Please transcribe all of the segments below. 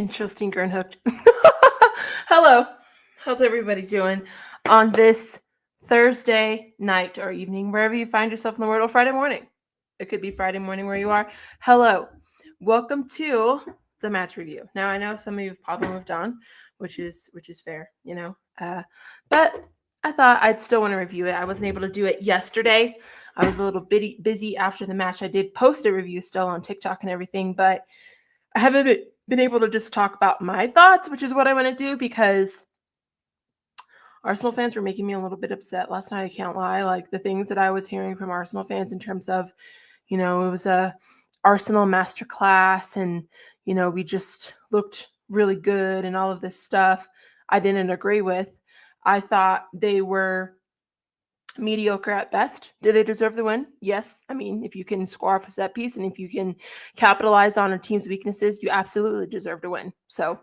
Interesting, Hooked. Hello. How's everybody doing on this Thursday night or evening, wherever you find yourself in the world, or Friday morning? It could be Friday morning where you are. Hello. Welcome to the match review. Now I know some of you have probably moved on, which is fair, but I thought I'd still want to review it. I wasn't able to do it yesterday. I was a little bit busy after the match. I did post a review still on TikTok and everything, but I haven't been able to just talk about my thoughts, which is what I want to do, because Arsenal fans were making me a little bit upset last night. I can't lie. Like, the things that I was hearing from Arsenal fans in terms of, it was a Arsenal masterclass, and, we just looked really good and all of this stuff, I didn't agree with. I thought they were mediocre at best. Do they deserve the win? Yes. I mean, if you can score off a set piece and if you can capitalize on a team's weaknesses, you absolutely deserve to win. So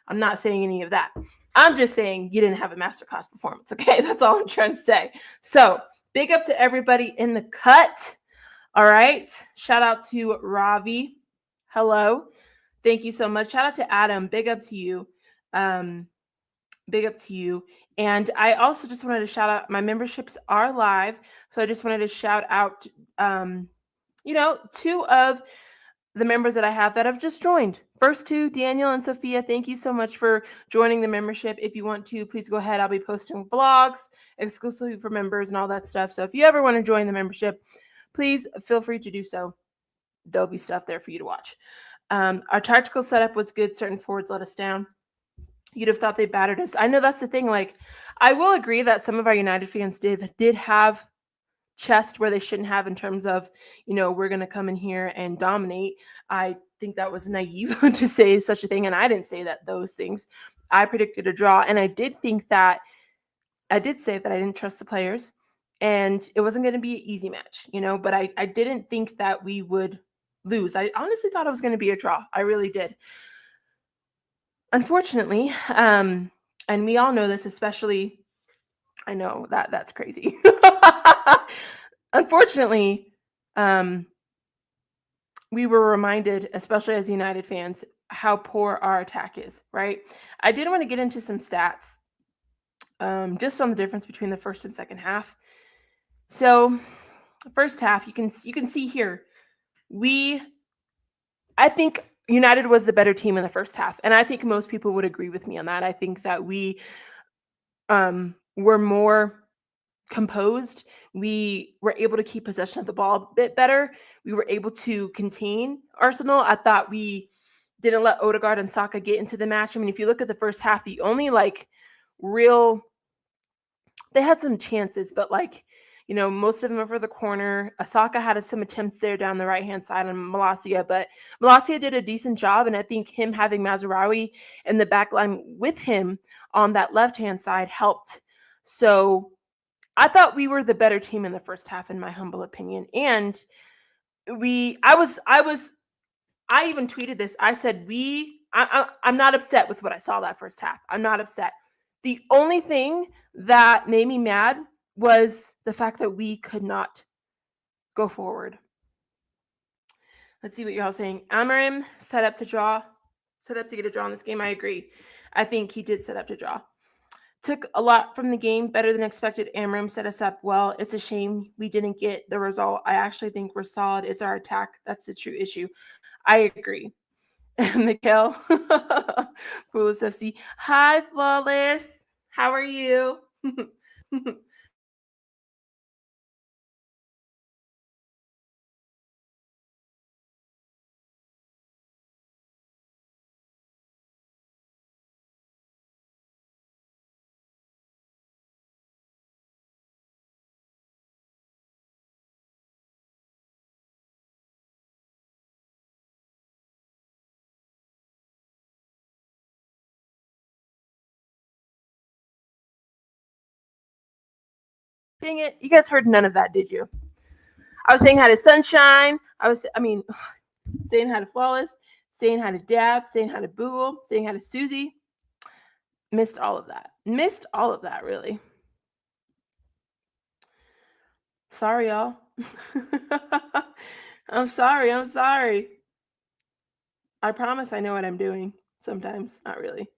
I'm not saying any of that. I'm just saying you didn't have a masterclass performance. Okay, that's all I'm trying to say. So big up to everybody in the cut. All right. Shout out to Ravi. Hello. Thank you so much. Shout out to Adam. Big up to you. Big up to you. And I also just wanted to shout out, my memberships are live. So I just wanted to shout out, two of the members that I have that have just joined. First two, Daniel and Sophia, thank you so much for joining the membership. If you want to, please go ahead. I'll be posting vlogs exclusively for members and all that stuff. So if you ever want to join the membership, please feel free to do so. There'll be stuff there for you to watch. Our tactical setup was good. Certain forwards let us down. You'd have thought they battered us. I know that's the thing. Like, I will agree that some of our United fans did have chest where they shouldn't have, in terms of, we're going to come in here and dominate. I think that was naive to say such a thing. And I didn't say those things. I predicted a draw. And I did say that I didn't trust the players and it wasn't going to be an easy match, but I didn't think that we would lose. I honestly thought it was going to be a draw. I really did. Unfortunately, and we all know this, especially, I know that's crazy. Unfortunately, we were reminded, especially as United fans, how poor our attack is, right? I did want to get into some stats, just on the difference between the first and second half. So, first half, you can see here, I think United was the better team in the first half, and I think most people would agree with me on that. I think that we were more composed. We were able to keep possession of the ball a bit better. We were able to contain Arsenal. I thought we didn't let Odegaard and Saka get into the match. I mean, if you look at the first half, the only they had some chances, but most of them over the corner. Saka had some attempts there down the right-hand side on Malacia, but Malacia did a decent job, and I think him having Mazraoui in the back line with him on that left-hand side helped. So I thought we were the better team in the first half, in my humble opinion. And I even tweeted this. I said, I'm not upset with what I saw that first half. I'm not upset. The only thing that made me mad was the fact that we could not go forward. Let's see what you're all saying. Amarim set up to get a draw in this game. I agree. I think he did set up to draw. Took a lot from the game, better than expected. Amarim set us up well. It's a shame we didn't get the result. I actually think we're solid. It's our attack that's the true issue. I agree. Mikhail, Flawless FC. Hi, Flawless. How are you? Dang it. You guys heard none of that, did you? I was saying hi to Sunshine. Saying hi to Flawless, saying hi to Dab, saying hi to Boogle, saying hi to Susie. Missed all of that, really. Sorry, y'all. I'm sorry. I promise I know what I'm doing. Sometimes, not really.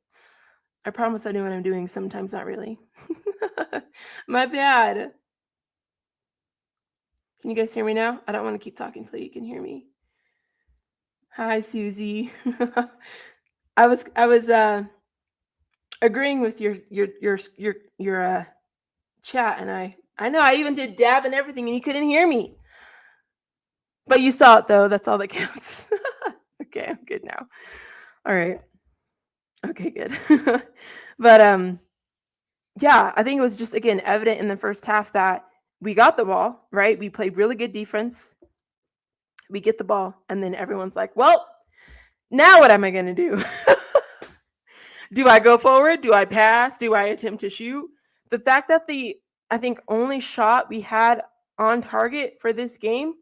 I promise I know what I'm doing. Sometimes, not really. My bad. Can you guys hear me now? I don't want to keep talking until you can hear me. Hi, Susie. I was agreeing with your chat, and I know I even did dab and everything, and you couldn't hear me. But you saw it though. That's all that counts. Okay, I'm good now. All right. Okay, good. But yeah, I think it was just again evident in the first half that we got the ball, right? We played really good defense. We get the ball, and then everyone's like, "Well, now what am I going to do? Do I go forward? Do I pass? Do I attempt to shoot?" The fact that I think only shot we had on target for this game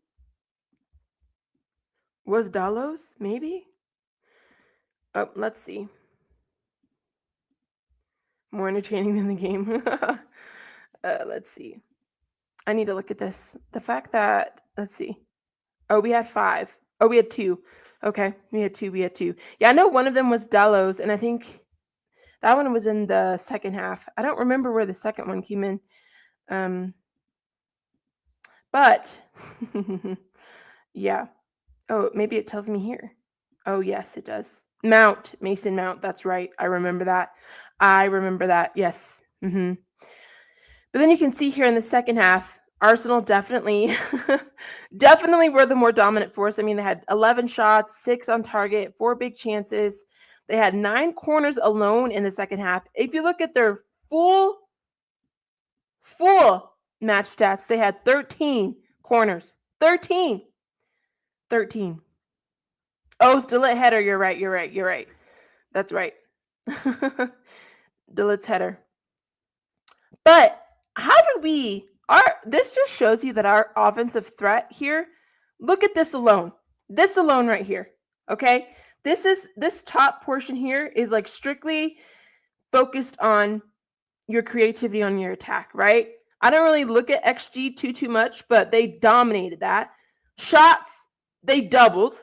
was Dalos, maybe? Oh, let's see. More entertaining than the game. Let's see. I need to look at this. The fact that, let's see. Oh, we had 5. Oh, we had 2. Okay, we had 2. Yeah, I know one of them was Dalos, and I think that one was in the second half. I don't remember where the second one came in. But yeah. Oh, maybe it tells me here. Oh, yes, it does. Mason Mount. That's right. I remember that. Yes. But then you can see here in the second half, Arsenal definitely were the more dominant force. I mean, they had 11 shots, 6 on target, 4 big chances. They had 9 corners alone in the second half. If you look at their full match stats, they had 13 corners. 13. Oh, Stilett header. You're right. That's right. Dillett's header. But how do this just shows you that our offensive threat here, look at this alone. This alone right here. Okay? This top portion here is like strictly focused on your creativity on your attack, right? I don't really look at XG too much, but they dominated that. Shots, they doubled.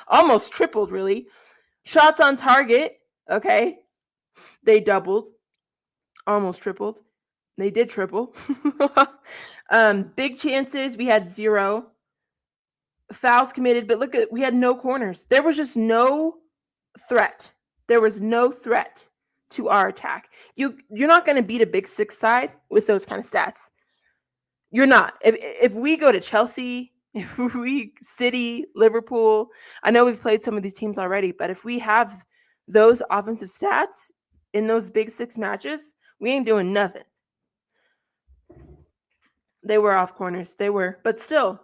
Almost tripled, really. Shots on target, okay? They doubled. Almost tripled. They did triple. Big chances, we had 0. Fouls committed, but we had no corners. There was just no threat. There was no threat to our attack. You're not going to beat a big 6 side with those kind of stats. You're not. If we go to Chelsea, if we City, Liverpool, I know we've played some of these teams already, but if we have those offensive stats in those big 6 matches, we ain't doing nothing. They were off corners. They were. But still,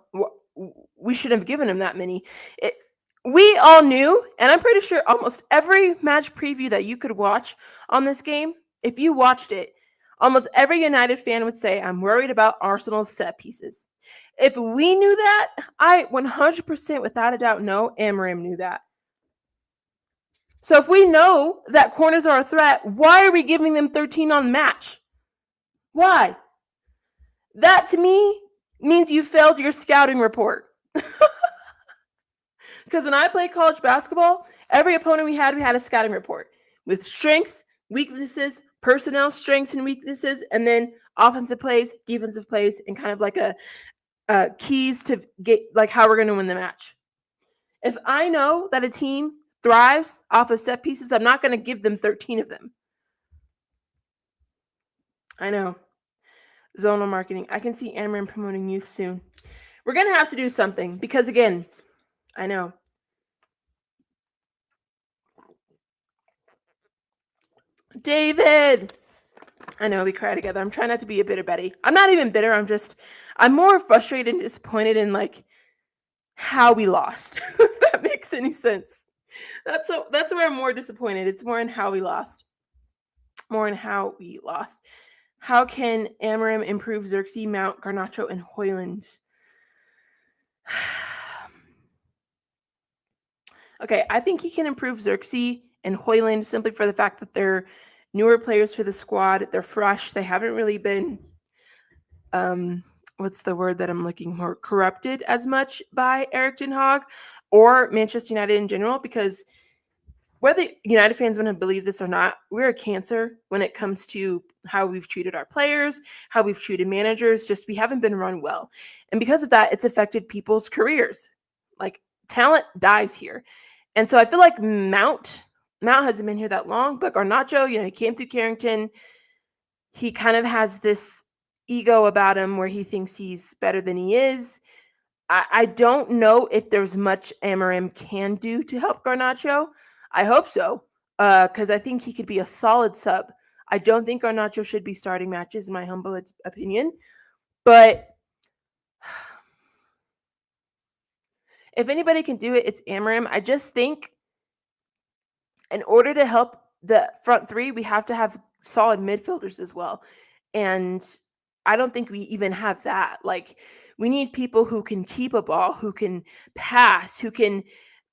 we shouldn't have given them that many. We all knew, and I'm pretty sure almost every match preview that you could watch on this game, if you watched it, almost every United fan would say, I'm worried about Arsenal's set pieces. If we knew that, I 100% without a doubt know Amorim knew that. So if we know that corners are a threat, why are we giving them 13 on match? Why? That to me means you failed your scouting report. Because when I played college basketball, every opponent we had a scouting report with strengths, weaknesses, personnel strengths and weaknesses, and then offensive plays, defensive plays, and kind of like a keys to get like how we're going to win the match. If I know that a team thrives off of set pieces, I'm not going to give them 13 of them. I know. Zonal marketing. I can see Amorim promoting youth soon. We're going to have to do something because, again, I know. David! I know, we cry together. I'm trying not to be a bitter Betty. I'm not even bitter. I'm more frustrated and disappointed in, like, how we lost. If that makes any sense. That's where I'm more disappointed. It's more in how we lost. How can Amorim improve Xerxes, Mount, Garnacho, and Hoyland? Okay, I think he can improve Xerxes and Hoyland simply for the fact that they're newer players for the squad. They're fresh. They haven't really been, what's the word that I'm looking for? Corrupted as much by Erik ten Hag or Manchester United in general, because whether United fans want to believe this or not, we're a cancer when it comes to how we've treated our players, how we've treated managers. Just we haven't been run well. And because of that, it's affected people's careers. Like talent dies here. And so I feel like Mount hasn't been here that long, but Garnacho, he came through Carrington. He kind of has this ego about him where he thinks he's better than he is. I don't know if there's much Amorim can do to help Garnacho. I hope so, because I think he could be a solid sub. I don't think Garnacho should be starting matches, in my humble opinion. But if anybody can do it, it's Amorim. I just think in order to help the front three, we have to have solid midfielders as well. And I don't think we even have that. Like, we need people who can keep a ball, who can pass, who can,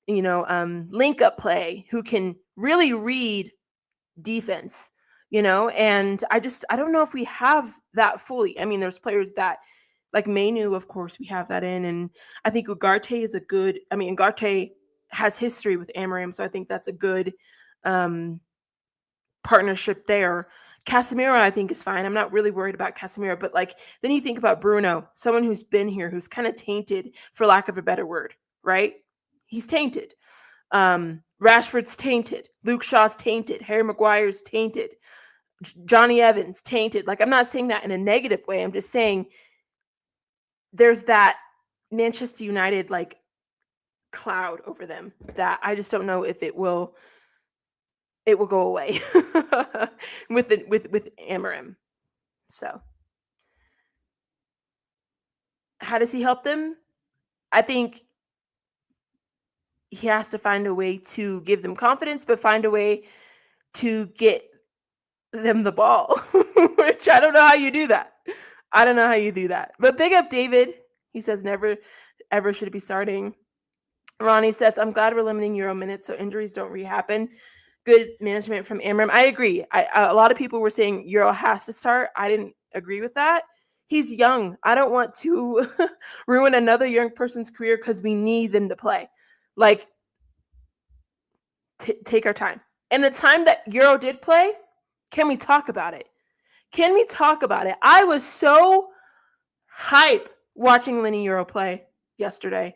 link up play, who can really read defense, and I don't know if we have that fully. I mean, there's players that, like Mainu, of course, we have that in. And I think Ugarte is Ugarte has history with Amorim, so I think that's a good partnership there. Casemiro, I think, is fine. I'm not really worried about Casemiro, but then you think about Bruno, someone who's been here, who's kind of tainted, for lack of a better word, right? He's tainted. Rashford's tainted. Luke Shaw's tainted. Harry Maguire's tainted. Johnny Evans tainted. I'm not saying that in a negative way. I'm just saying there's that Manchester United cloud over them that I just don't know if it will go away with Amorim. So how does he help them? I think he has to find a way to give them confidence, but find a way to get them the ball, which I don't know how you do that. But big up David. He says never, ever should it be starting. Ronnie says, I'm glad we're limiting Euro minutes so injuries don't re-happen. Good management from Amorim. I agree. A lot of people were saying Euro has to start. I didn't agree with that. He's young. I don't want to ruin another young person's career because we need them to play. Take our time. And the time that Euro did play, can we talk about it? I was so hype watching Lenny Euro play yesterday.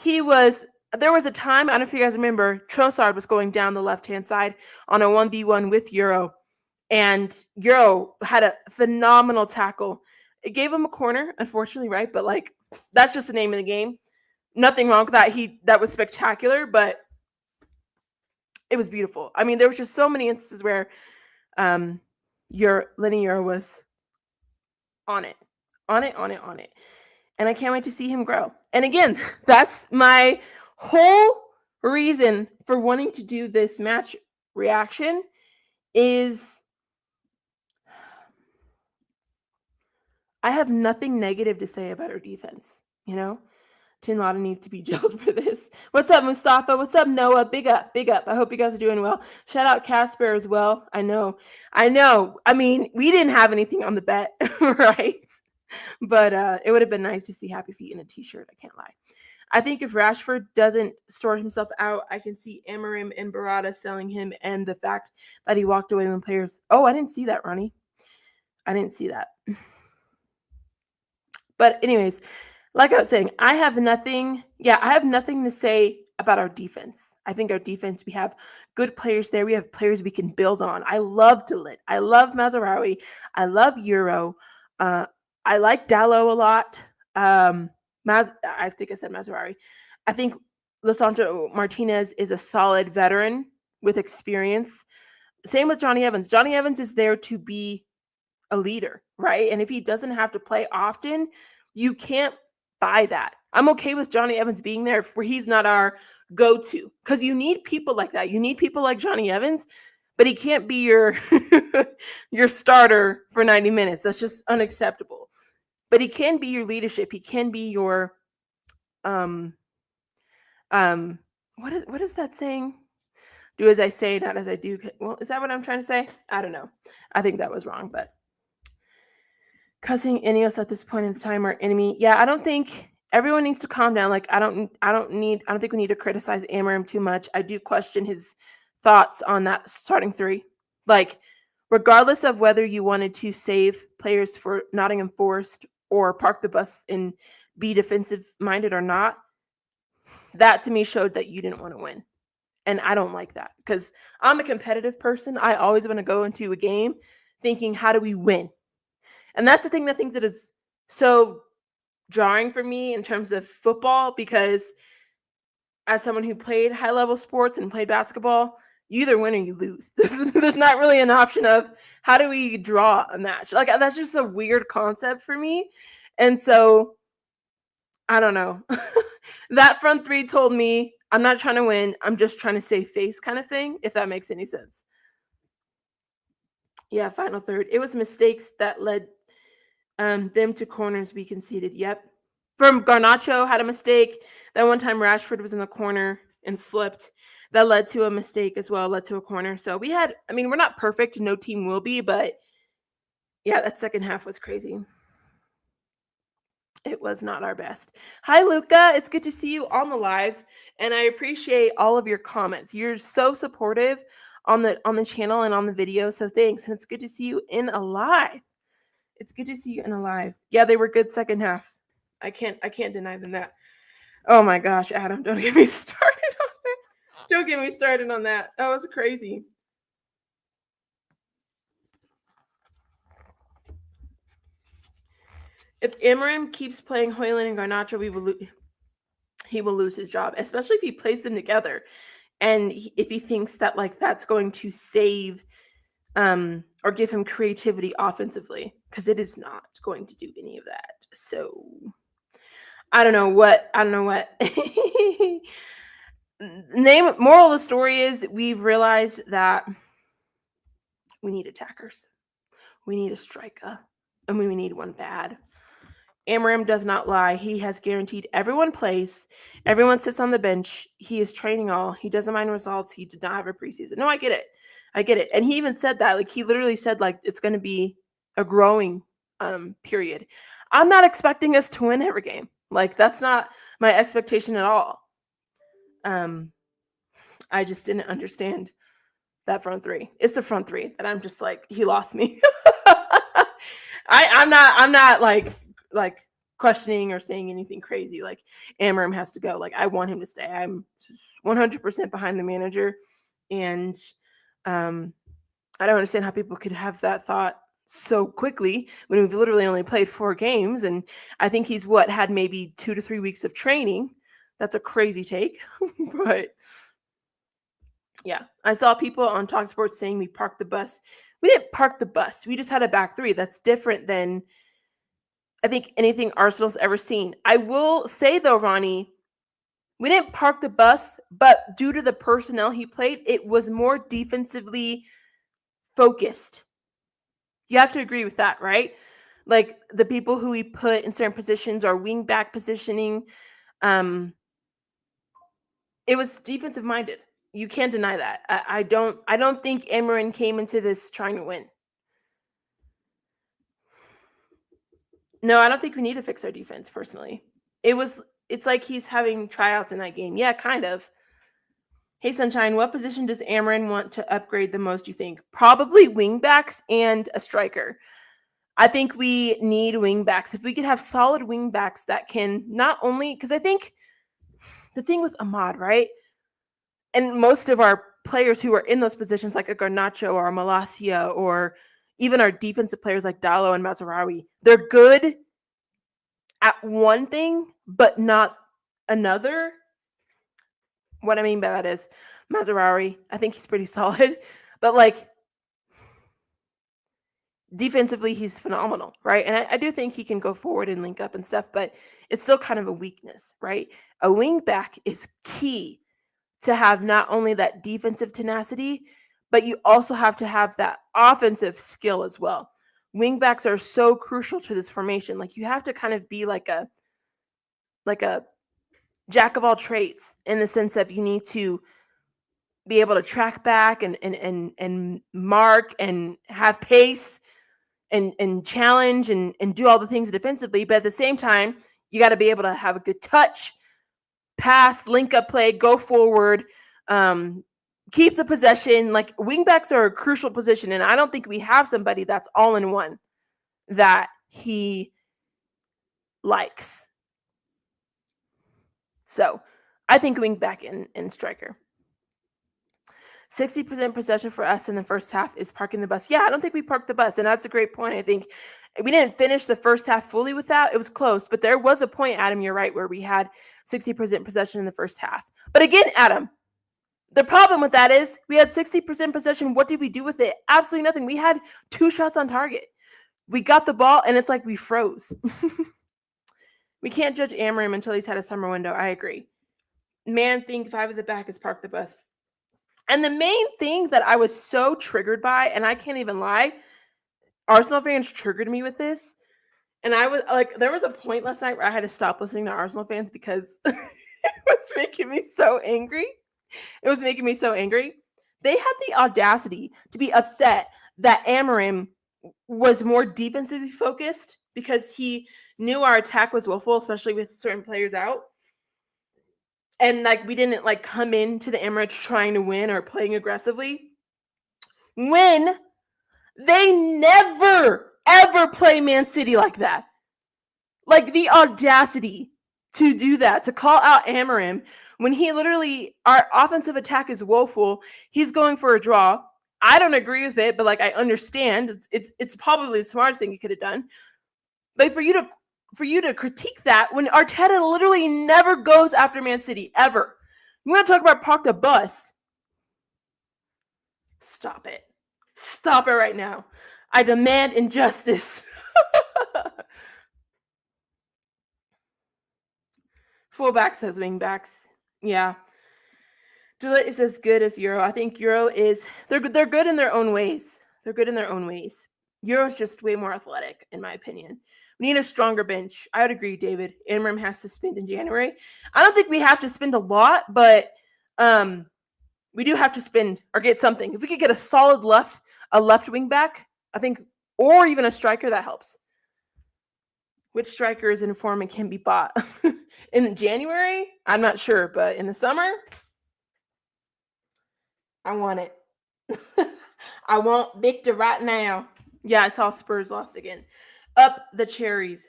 There was a time, I don't know if you guys remember, Trossard was going down the left-hand side on a 1v1 with Euro, and Euro had a phenomenal tackle. It gave him a corner, unfortunately, right? But that's just the name of the game. Nothing wrong with that. That was spectacular, but it was beautiful. I mean, there was just so many instances where Lenny Euro was on it. And I can't wait to see him grow. And again, that's my whole reason for wanting to do this match reaction is I have nothing negative to say about our defense, Tin Lotta needs to be jailed for this. What's up, Mustafa? What's up, Noah? Big up. I hope you guys are doing well. Shout out Casper as well. I know. I mean, we didn't have anything on the bet, right? But it would have been nice to see Happy Feet in a t-shirt. I can't lie. I think if Rashford doesn't sort himself out, I can see Amorim and Barada selling him, and the fact that he walked away when players... Oh, I didn't see that, Ronnie. I didn't see that. But anyways, like I was saying, I have nothing to say about our defense. I think our defense, we have good players there. We have players we can build on. I love Delit. I love Mazraoui. I love Euro. I like Dallo a lot. I think I said Mazraoui. I think Lisandro Martinez is a solid veteran with experience. Same with Johnny Evans. Johnny Evans is there to be a leader, right? And if he doesn't have to play often, you can't buy that. I'm okay with Johnny Evans being there where he's not our go-to, because you need people like that. You need people like Johnny Evans, but he can't be your your starter for 90 minutes. That's just unacceptable. But he can be your leadership. He can be your what is that saying? Do as I say, not as I do. Well, is that what I'm trying to say? I don't know. I think that was wrong, but cussing Ineos at this point in time are enemy. Yeah, I don't think everyone needs to calm down. I don't think we need to criticize Amorim too much. I do question his thoughts on that starting three. Like, regardless of whether you wanted to save players for Nottingham Forest or park the bus and be defensive minded or not, that to me showed that you didn't want to win. And I don't like that because I'm a competitive person. I always want to go into a game thinking, how do we win? And that's the thing that I think that is so jarring for me in terms of football, because as someone who played high level sports and played basketball, you either win or you lose. There's not really an option of how do we draw a match. Like, that's just a weird concept for me. And so I don't know. That front three told me I'm not trying to win. I'm just trying to save face kind of thing, if that makes any sense. Yeah, final third. It was mistakes that led them to corners we conceded. Yep. From Garnacho had a mistake. That one time Rashford was in the corner and slipped. That led to a mistake as well, led to a corner. So we had, I mean, we're not perfect. No team will be, but yeah, that second half was crazy. It was not our best. Hi, Luca. It's good to see you on the live, and I appreciate all of your comments. You're so supportive on the channel and on the video, so thanks. And it's good to see you in a live. It's good to see you in a live. Yeah, they were good second half. I can't deny them that. Oh my gosh, Adam, don't get me started on that. Don't get me started on that. That was crazy. If Amarim keeps playing Højlund and Garnacho, he will lose his job, especially if he plays them together. And if he thinks that like that's going to save or give him creativity offensively, because it is not going to do any of that. So I don't know what. Moral of the story is we've realized that we need attackers. We need a striker, and we need one bad. Amarim does not lie. He has guaranteed everyone plays. Everyone sits on the bench. He is training all. He doesn't mind results. He did not have a preseason. No, I get it. And he even said that. Like, he literally said, like, it's going to be a growing period. I'm not expecting us to win every game. Like, that's not my expectation at all. I just didn't understand that front three. It's the front three that I'm just like, he lost me. I'm not like questioning or saying anything crazy. Like, Amarim has to go. Like, I want him to stay. I'm 100% behind the manager. And I don't understand how people could have that thought so quickly when we've literally only played 4 games. And I think he's had maybe 2 to 3 weeks of training. That's a crazy take. But yeah, I saw people on Talk Sports saying we parked the bus. We didn't park the bus. We just had a back three. That's different than I think anything Arsenal's ever seen. I will say though, Ronnie, we didn't park the bus, but due to the personnel he played, it was more defensively focused. You have to agree with that, right? Like, the people who we put in certain positions or wing back positioning, it was defensive minded. You can't deny that. I don't think Amarim came into this trying to win. No, I don't think we need to fix our defense personally. It's like he's having tryouts in that game. Yeah, kind of. Hey, Sunshine, what position does Amarim want to upgrade the most, you think? Probably wingbacks and a striker. I think we need wingbacks. If we could have solid wingbacks that can not only, because I think the thing with Ahmad, right? And most of our players who are in those positions, like a Garnacho or a Malacia, or even our defensive players like Dalot and Mazraoui, they're good at one thing, but not another. What I mean by that is Mazraoui, I think he's pretty solid, but like defensively, he's phenomenal, right? And I do think he can go forward and link up and stuff, but it's still kind of a weakness, right? A wing back is key to have not only that defensive tenacity, but you also have to have that offensive skill as well. Wing backs are so crucial to this formation. Like, you have to kind of be like a jack of all trades, in the sense of you need to be able to track back and mark and have pace and challenge and do all the things defensively. But at the same time, you got to be able to have a good touch, pass, link up play, go forward, keep the possession. Like, wingbacks are a crucial position, and I don't think we have somebody that's all in one that he likes. So I think wingback and striker. 60% possession for us in the first half is parking the bus. Yeah, I don't think we parked the bus, and that's a great point. I think we didn't finish the first half fully with that. It was close, but there was a point, Adam, you're right, where we had 60% possession in the first half. But again, Adam, the problem with that is we had 60% possession. What did we do with it? Absolutely nothing. We had 2 shots on target. We got the ball, and it's like we froze. We can't judge Amarim until he's had a summer window. I agree. Man thing 5 at the back is park the bus. And the main thing that I was so triggered by, and I can't even lie, Arsenal fans triggered me with this. And I was like, there was a point last night where I had to stop listening to Arsenal fans because it was making me so angry. It was making me so angry. They had the audacity to be upset that Amarim was more defensively focused because he knew our attack was willful, especially with certain players out. And like we didn't like come into the Emirates trying to win or playing aggressively. When they never, ever play Man City like that. Like the audacity to do that, to call out Amarim when he literally, our offensive attack is woeful. He's going for a draw. I don't agree with it, but like I understand. It's probably the smartest thing he could have done. But for you to critique that when Arteta literally never goes after Man City, ever. You want to talk about park the bus? Stop it. Stop it right now. I demand injustice. Fullback says wingbacks. Yeah. Dillett is as good as Euro. I think Euro is they're good in their own ways. They're good in their own ways. Euro's just way more athletic, in my opinion. We need a stronger bench. I would agree, David. Amarim has to spend in January. I don't think we have to spend a lot, but we do have to spend or get something. If we could get a solid left wing back, I think, or even a striker, that helps. Which striker is in form and can be bought? In January? I'm not sure, but in the summer, I want it. I want Victor right now. Yeah, I saw Spurs lost again. Up the cherries.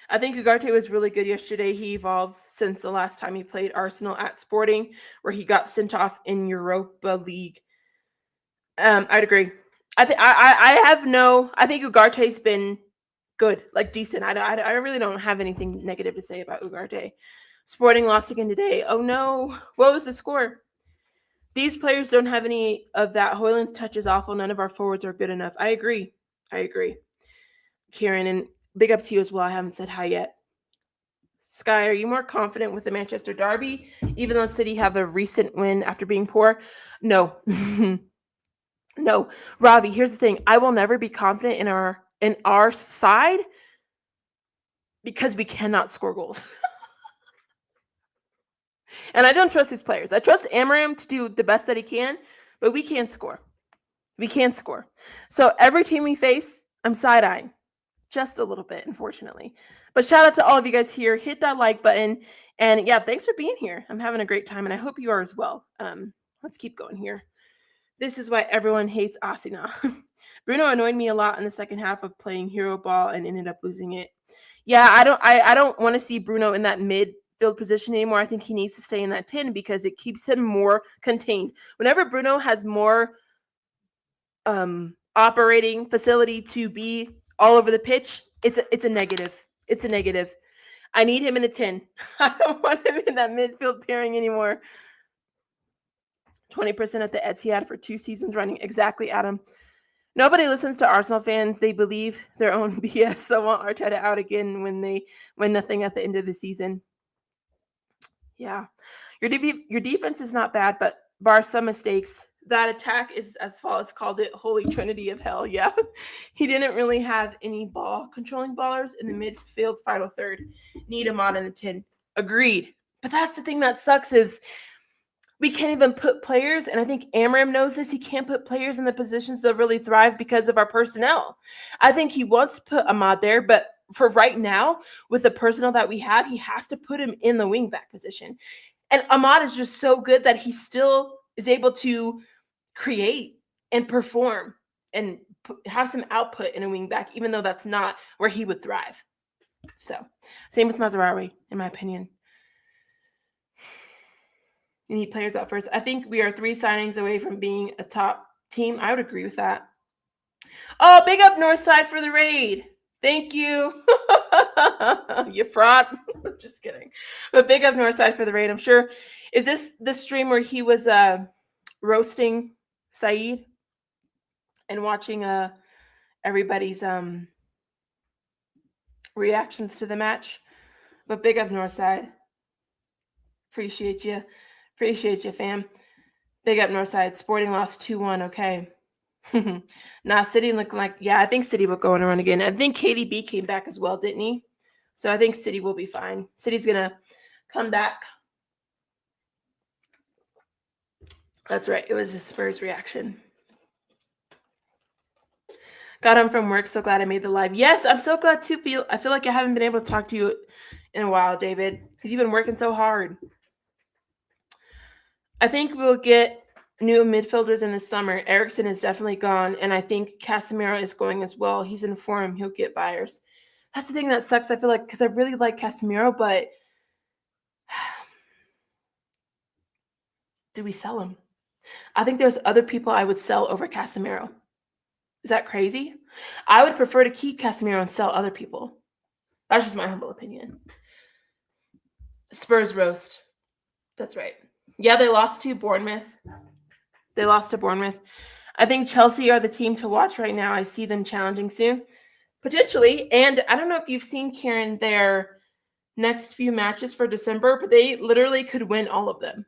I think Ugarte was really good yesterday. He evolved since the last time he played Arsenal at Sporting, where he got sent off in Europa League. I'd agree. I think Ugarte's been good, like decent. I really don't have anything negative to say about Ugarte. Sporting lost again today. Oh no. What was the score? These players don't have any of that. Hoyland's touch is awful. None of our forwards are good enough. I agree. Kieran, and big up to you as well. I haven't said hi yet. Sky, are you more confident with the Manchester Derby, even though City have a recent win after being poor? No. No. Robbie, here's the thing. I will never be confident in our side because we cannot score goals. And I don't trust these players. I trust Amarim to do the best that he can, but we can't score. So every team we face, I'm side-eyeing. Just a little bit, unfortunately. But shout out to all of you guys here. Hit that like button. And yeah, thanks for being here. I'm having a great time, and I hope you are as well. Let's keep going here. This is why everyone hates Asina. Bruno annoyed me a lot in the second half of playing hero ball and ended up losing it. Yeah, I don't want to see Bruno in that midfield position anymore. I think he needs to stay in that 10 because it keeps him more contained. Whenever Bruno has more operating facility to be all over the pitch, it's a negative. It's a negative. I need him in a 10. I don't want him in that midfield pairing anymore. 20% at the Etihad for 2 seasons running. Exactly, Adam. Nobody listens to Arsenal fans. They believe their own BS. They'll want Arteta out again when they win nothing at the end of the season. Yeah. Your defense is not bad, but bar some mistakes. That attack is, as Wallace called it, holy trinity of hell. Yeah. He didn't really have any ball controlling ballers in the midfield final third. Need a mod in the 10. Agreed. But that's the thing that sucks is we can't even put players, and I think Amarim knows this, he can't put players in the positions that really thrive because of our personnel. I think he wants to put Ahmad there, but for right now, with the personnel that we have, he has to put him in the wingback position. And Ahmad is just so good that he still is able to create and perform and have some output in a wing back, even though that's not where he would thrive. So, same with Mazraoui, in my opinion. You need players out first. I think we are 3 signings away from being a top team. I would agree with that. Oh, big up Northside for the raid. Thank you. You fraud. Just kidding. But big up Northside for the raid. I'm sure. Is this the stream where he was roasting Saeed and watching everybody's reactions to the match? But big up Northside. Appreciate you. Appreciate you, fam. Big up Northside. Sporting lost 2-1. Okay. Nah, City looking like, yeah, I think City will go on a run again. I think KDB came back as well, didn't he? So I think City will be fine. City's going to come back. That's right. It was a Spurs reaction. Got home from work. So glad I made the live. Yes, I'm so glad too. I feel like I haven't been able to talk to you in a while, David, because you've been working so hard. I think we'll get new midfielders in the summer. Eriksson is definitely gone, and I think Casemiro is going as well. He's in form. He'll get buyers. That's the thing that sucks, I feel like, because I really like Casemiro, but do we sell him? I think there's other people I would sell over Casemiro. Is that crazy? I would prefer to keep Casemiro and sell other people. That's just my humble opinion. Spurs roast. That's right. Yeah, they lost to Bournemouth. I think Chelsea are the team to watch right now. I see them challenging soon. Potentially. And I don't know if you've seen, Karen, their next few matches for December, but they literally could win all of them.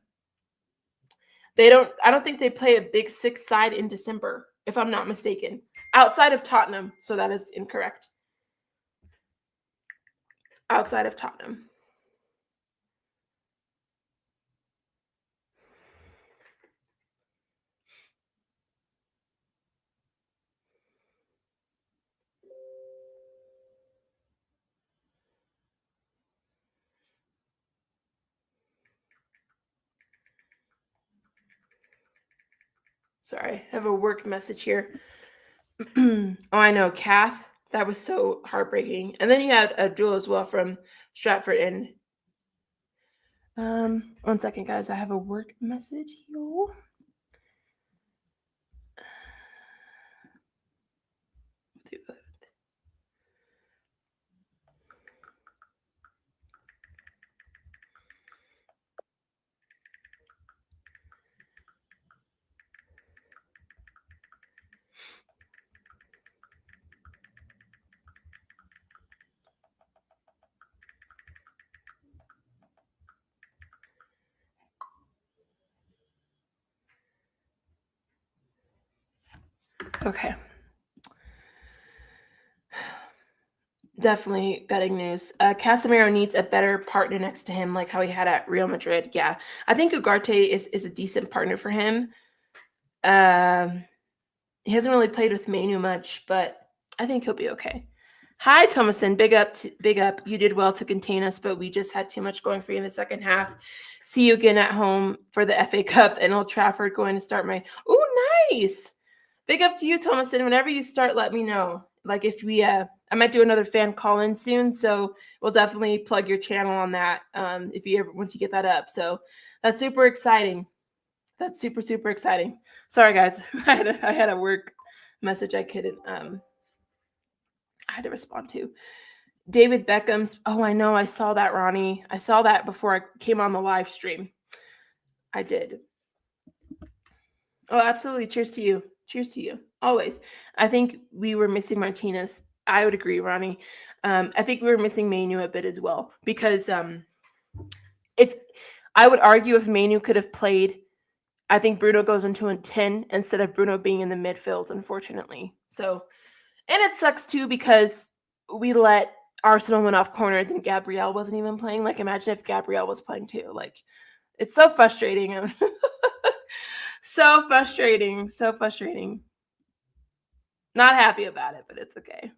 I don't think they play a big 6 side in December, if I'm not mistaken. Outside of Tottenham. So that is incorrect. Outside of Tottenham. Sorry, I have a work message here. Oh, I know, Kath. That was so heartbreaking. And then you had Abdul as well from Stratford Inn. 1 second, guys. I have a work message here. Okay. Definitely gutting news. Casemiro needs a better partner next to him, like how he had at Real Madrid. Yeah, I think Ugarte is a decent partner for him. He hasn't really played with Manu much, but I think he'll be okay. Hi, Thomason. Big up. You did well to contain us, but we just had too much going for you in the second half. See you again at home for the FA Cup and Old Trafford. Going to start my. Oh, nice. Big up to you, Thomason. Whenever you start, let me know. Like if we, I might do another fan call in soon, so we'll definitely plug your channel on that. If you ever once you get that up, so that's super exciting. That's super, super exciting. Sorry, guys. I had a work message I couldn't. I had to respond to. David Beckham's. Oh, I know. I saw that, Ronnie. I saw that before I came on the live stream. I did. Oh, absolutely. Cheers to you. Cheers to you. Always. I think we were missing Martinez. I would agree, Ronnie. I think we were missing Manu a bit as well because if I would argue if Manu could have played, I think Bruno goes into a 10 instead of Bruno being in the midfield, unfortunately. So, and it sucks too because we let Arsenal win off corners and Gabriel wasn't even playing. Like, imagine if Gabriel was playing too. Like, it's so frustrating. So frustrating. So frustrating. Not happy about it, but it's okay.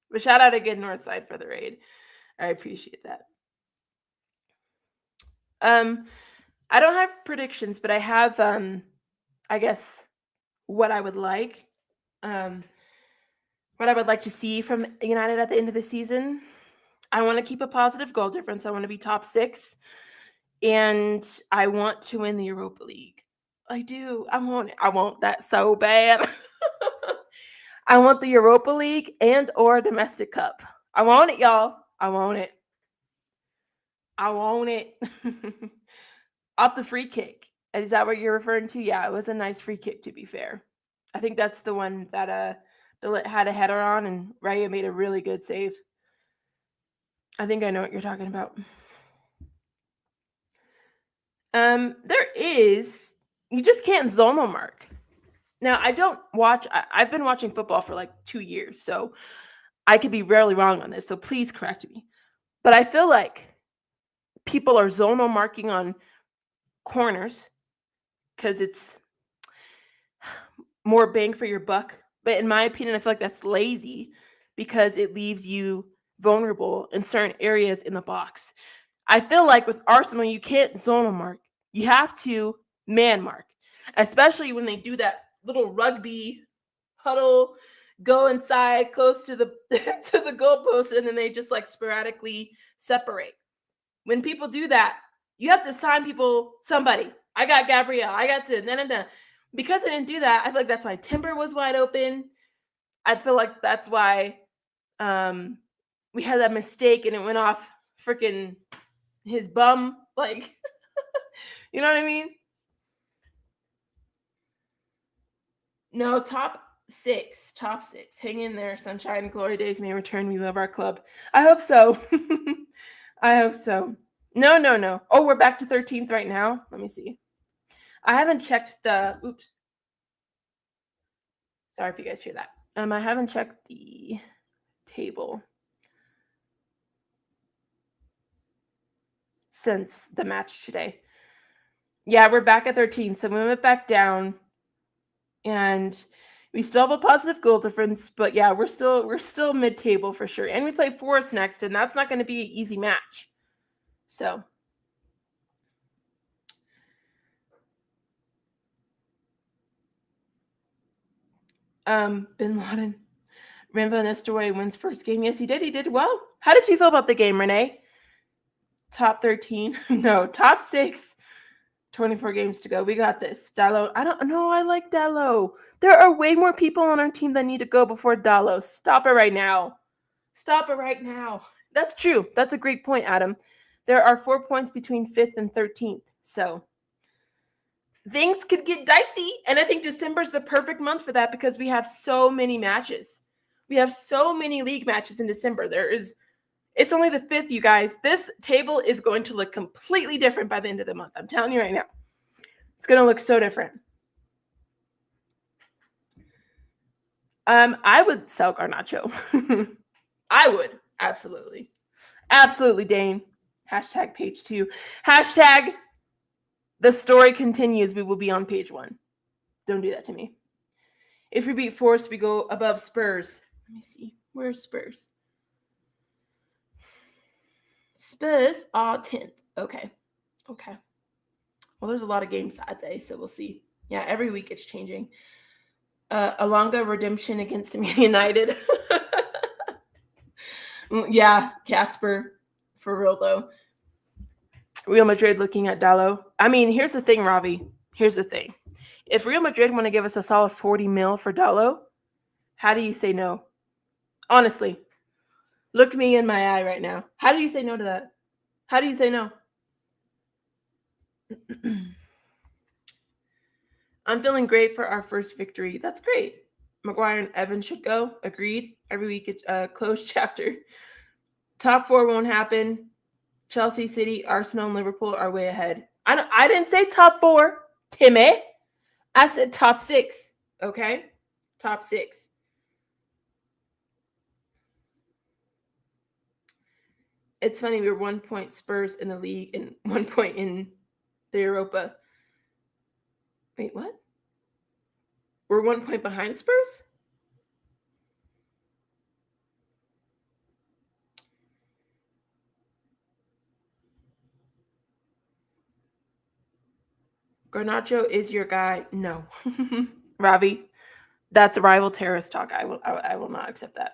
But shout out again, Northside, for the raid. I appreciate that. I don't have predictions, but I have, I guess, what I would like. Um, what I would like to see from United at the end of the season. I want to keep a positive goal difference. I want to be top 6, and I want to win the Europa League. I do. I want it. I want that so bad. I want the Europa League and or domestic cup. I want it, y'all. I want it. I want it. Off the free kick. Is that what you're referring to? Yeah, it was a nice free kick, to be fair. I think that's the one that Billet had a header on, and Raya made a really good save. I think I know what you're talking about. There is. You just can't zonal mark. Now, I don't watch. I've been watching football for like 2 years, so I could be rarely wrong on this. So please correct me. But I feel like people are zonal marking on corners because it's more bang for your buck. But in my opinion, I feel like that's lazy because it leaves you vulnerable in certain areas in the box. I feel like with Arsenal, you can't zonal mark. You have to man mark, especially when they do that little rugby huddle, go inside close to the to the goalpost, and then they just like sporadically separate. When people do that, you have to assign people somebody. I got Gabrielle. I got to nah. Because I didn't do that, I feel like that's why Timber was wide open. I feel like that's why we had that mistake and it went off freaking his bum. Like, you know what I mean? No, top 6. Top 6. Hang in there. Sunshine and glory days may return. We love our club. I hope so. I hope so. No. Oh, we're back to 13th right now. Let me see. I haven't checked the. Oops. Sorry if you guys hear that. I haven't checked the table since the match today. Yeah, we're back at 13. So we went back down, and we still have a positive goal difference. But yeah, we're still mid-table for sure. And we play Forest next, and that's not going to be an easy match. So. Bin Laden. Van Nistelrooy wins first game. Yes, he did. He did well. How did you feel about the game, Renee? Top 13? No, top 6. 24 games to go. We got this. Dallo. I don't know. I like Dallo. There are way more people on our team that need to go before Dallo. Stop it right now. Stop it right now. That's true. That's a great point, Adam. There are 4 points between 5th and 13th. So things could get dicey. And I think December's the perfect month for that because we have so many matches. We have so many league matches in December. It's only the 5th, you guys. This table is going to look completely different by the end of the month. I'm telling you right now. It's going to look so different. I would sell Garnacho. I would. Absolutely. Absolutely, Dane. Hashtag page 2. Hashtag the story continues. We will be on page 1. Don't do that to me. If we beat Forest, we go above Spurs. Let me see. Where's Spurs? Spurs are 10th. Okay. Well, there's a lot of games that day, so we'll see. Yeah, every week it's changing. Alonga redemption against Man United. Yeah, Casper. For real, though. Real Madrid looking at Dallo. I mean, here's the thing, Ravi. Here's the thing. If Real Madrid want to give us a solid 40 mil for Dallo, how do you say no? Honestly, look me in my eye right now. How do you say no to that? How do you say no? I'm feeling great for our first victory. That's great. Maguire and Evans should go. Agreed. Every week it's a closed chapter. Top 4 won't happen. Chelsea, City, Arsenal, and Liverpool are way ahead. I didn't say top 4, Timmy. I said top 6. Okay? Top 6. It's funny, we were 1 point Spurs in the league and 1 point in the Europa. Wait, what? We're 1 point behind Spurs? Garnacho is your guy. No. Ravi, that's rival terrorist talk. I will not accept that.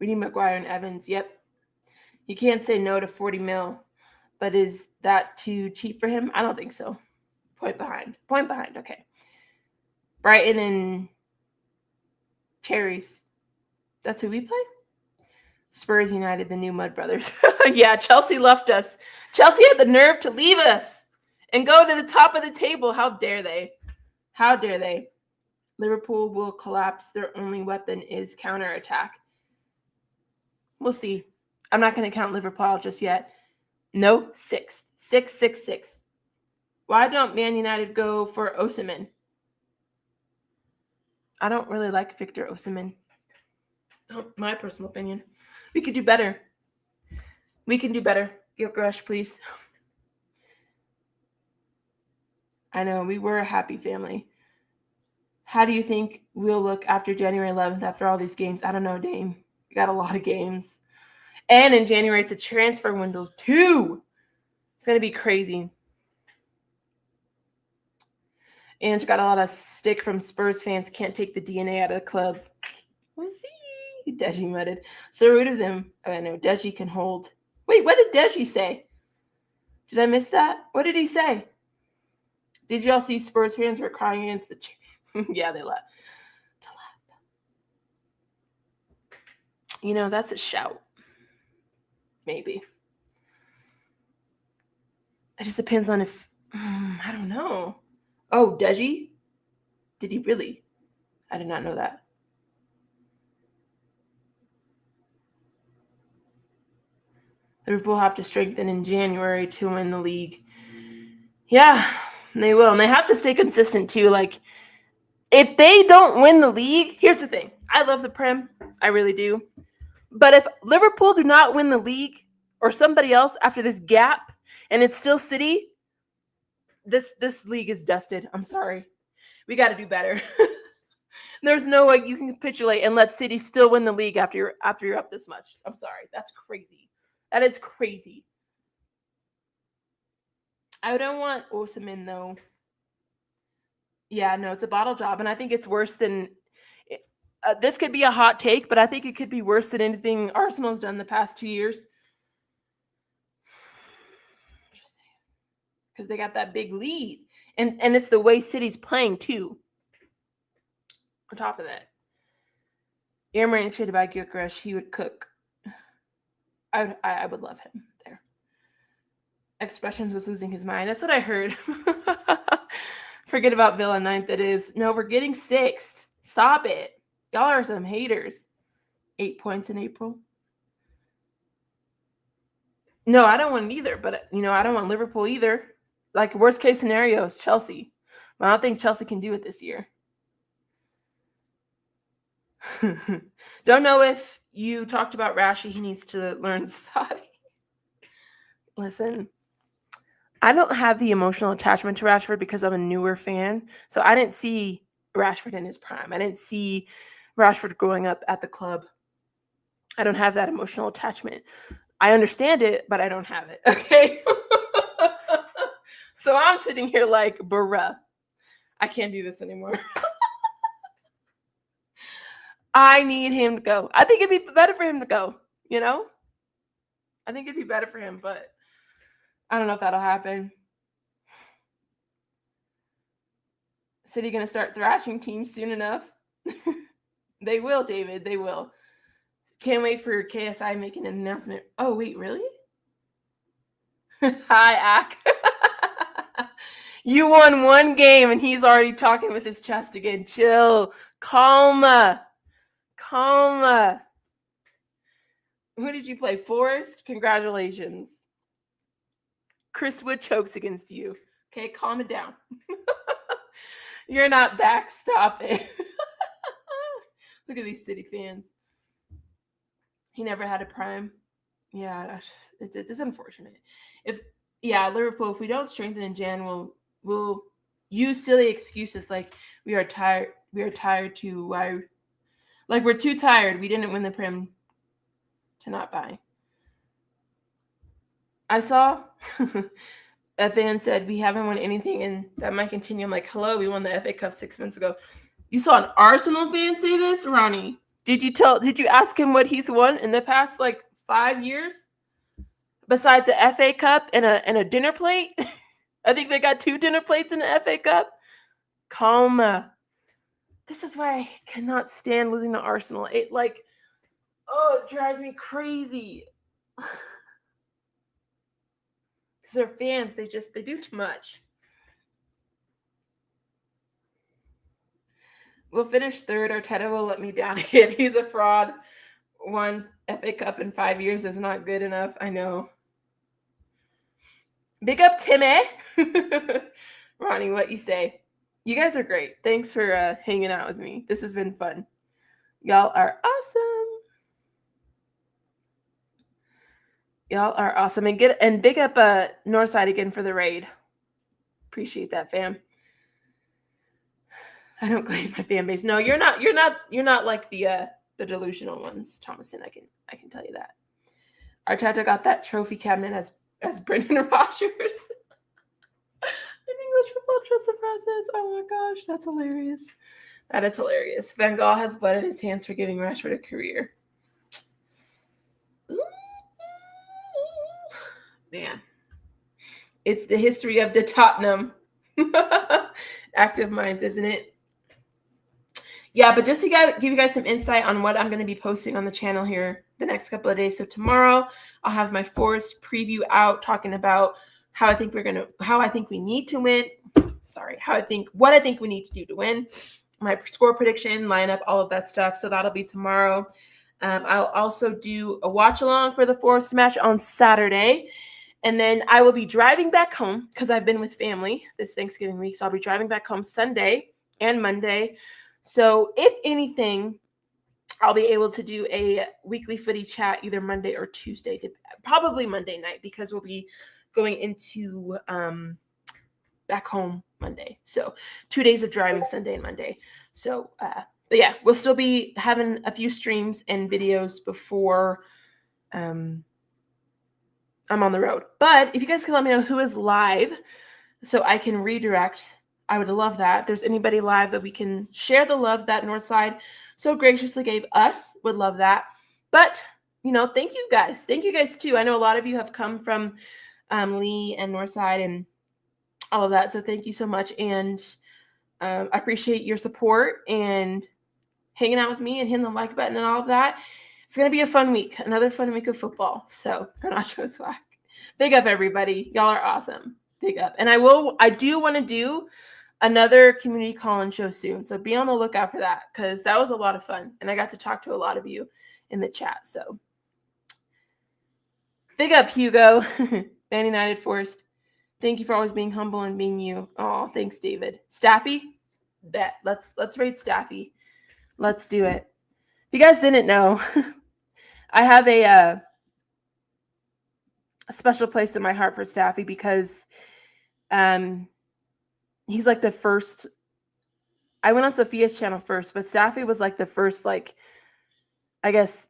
We need McGuire and Evans. Yep. You can't say no to 40 mil, but is that too cheap for him? I don't think so. Point behind. Point behind. Okay. Brighton and Cherries. That's who we play? Spurs United, the new Mud Brothers. Yeah, Chelsea left us. Chelsea had the nerve to leave us and go to the top of the table. How dare they? How dare they? Liverpool will collapse. Their only weapon is counterattack. We'll see. I'm not going to count Liverpool out just yet. No, 6. 6, 6, 6. Why don't Man United go for Osimhen? I don't really like Victor Osimhen. Oh, my personal opinion. We could do better. We can do better. Gilcrush, please. I know, we were a happy family. How do you think we'll look after January 11th after all these games? I don't know, Dame. We got a lot of games. And in January, it's a transfer window, too. It's going to be crazy. And got a lot of stick from Spurs fans. Can't take the DNA out of the club. We'll see. Deji mudded. So rude of them. Oh, I know. Deji can hold. Wait, what did Deji say? Did I miss that? What did he say? Did y'all see Spurs fans were crying against the chair? Yeah, they left. You know, that's a shout. Maybe. It just depends on if... I don't know. Oh, Deji? Did he really? I did not know that. Liverpool have to strengthen in January to win the league. Yeah, they will. And they have to stay consistent, too. Like, if they don't win the league, here's the thing. I love the Prem. I really do. But if Liverpool do not win the league or somebody else after this gap and it's still City, this league is dusted. I'm sorry. We got to do better. There's no way you can capitulate and let City still win the league after you're up this much. I'm sorry. That's crazy. That is crazy. I don't want Osimhen, though. Yeah, no, it's a bottle job, and I think it's worse than this could be a hot take, but I think it could be worse than anything Arsenal's done the past 2 years. Just saying. Because they got that big lead, and it's the way City's playing, too. On top of that, Earmarine should buy Gyökeres. He would cook. I would love him there. Expressions was losing his mind. That's what I heard. Forget about Villa 9th. It is. No, we're getting 6th. Stop it. Y'all are some haters. 8 points in April. No, I don't want it either. But, I don't want Liverpool either. Like, worst case scenario is Chelsea. But I don't think Chelsea can do it this year. Don't know if you talked about Rashi. He needs to learn Saudi. Listen, I don't have the emotional attachment to Rashford because I'm a newer fan. So I didn't see Rashford in his prime. I didn't see Rashford growing up at the club. I don't have that emotional attachment. I understand it, but I don't have it. Okay. So I'm sitting here like, bruh, I can't do this anymore. I need him to go. I think it'd be better for him to go, I think it'd be better for him, but I don't know if that'll happen. City going to start thrashing teams soon enough. They will, David. They will. Can't wait for KSI making an announcement. Oh, wait, really? Hi, Ak. You won one game and he's already talking with his chest again. Chill. Calm. Who did you play? Forrest? Congratulations. Chris Wood chokes against you. Okay, calm it down. You're not back. Stop it. Look at these City fans. He never had a prime. Yeah, it's unfortunate. Yeah, Liverpool, if we don't strengthen in Jan, we'll use silly excuses like we are tired to why, like we're too tired. We didn't win the Prem to not buy. I saw a fan said we haven't won anything and that might continue. I'm like, hello, we won the FA Cup 6 months ago. You saw an Arsenal fan say this, Ronnie? Did you ask him what he's won in the past like 5 years? Besides the FA Cup and a dinner plate? I think they got 2 dinner plates in the FA Cup. Calm. This is why I cannot stand losing to Arsenal. It drives me crazy. Because they're fans, they do too much. We'll finish third. Arteta will let me down again. He's a fraud. 1 FA Cup in 5 years is not good enough. I know. Big up Timmy. Ronnie, what you say? You guys are great. Thanks for hanging out with me. This has been fun. Y'all are awesome. Y'all are awesome. And big up Northside again for the raid. Appreciate that, fam. I don't claim my fan base. No, you're not like the delusional ones, Thomason. I can tell you that. Arteta got that trophy cabinet as Brendan Rodgers. In English football, trust the process. Oh my gosh, that's hilarious. That is hilarious. Van Gaal has blood in his hands for giving Rashford a career. Man, it's the history of the Tottenham. Active minds, isn't it? Yeah, but just to give you guys some insight on what I'm going to be posting on the channel here the next couple of days. So tomorrow I'll have my Forest preview out talking about how I think we need to win. What I think we need to do to win. My score prediction, lineup, all of that stuff. So that'll be tomorrow. I'll also do a watch along for the Forest match on Saturday. And then I will be driving back home because I've been with family this Thanksgiving week. So I'll be driving back home Sunday and Monday. So if anything, I'll be able to do a weekly footy chat either Monday or Tuesday, probably Monday night, because we'll be going into back home Monday. So 2 days of driving, Sunday and Monday. So, but yeah, we'll still be having a few streams and videos before I'm on the road. But if you guys can let me know who is live so I can redirect, I would love that. If there's anybody live that we can share the love that Northside so graciously gave us, would love that. But, thank you guys. Thank you guys too. I know a lot of you have come from Lee and Northside and all of that. So thank you so much. And I appreciate your support and hanging out with me and hitting the like button and all of that. It's going to be a fun week. Another fun week of football. So Nacho Swag. Big up, everybody. Y'all are awesome. Big up. And I do want to do another community call-in show soon. So be on the lookout for that because that was a lot of fun. And I got to talk to a lot of you in the chat. So big up, Hugo. Man United Forest. Thank you for always being humble and being you. Oh, thanks, David. Staffy? Bet. Let's rate Staffy. Let's do it. If you guys didn't know, I have a special place in my heart for Staffy because he's like the first. I went on Sophia's channel first, but Staffy was like the first, like, I guess,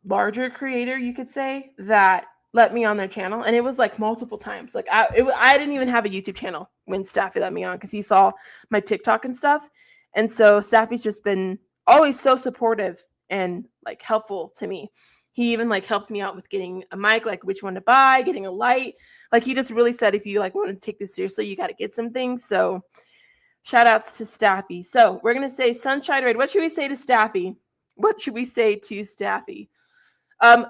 larger creator, you could say, that let me on their channel. And it was like multiple times. Like I didn't even have a YouTube channel when Staffy let me on because he saw my TikTok and stuff. And so Staffy's just been always so supportive and like helpful to me. He even like helped me out with getting a mic, like which one to buy, getting a light. Like he just really said, if you like want to take this seriously, you got to get some things. So shout outs to Staffy. So we're going to say Sunshine Raid. What should we say to Staffy? What should we say to Staffy?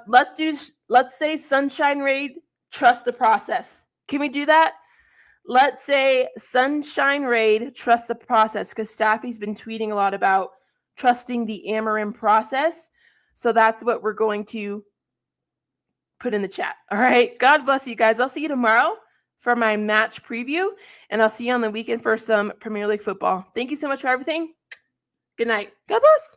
Let's say Sunshine Raid, trust the process. Can we do that? Let's say Sunshine Raid, trust the process, because Staffy's been tweeting a lot about trusting the Amarin process. So that's what we're going to put in the chat. All right. God bless you guys. I'll see you tomorrow for my match preview, and I'll see you on the weekend for some Premier League football. Thank you so much for everything. Good night. God bless.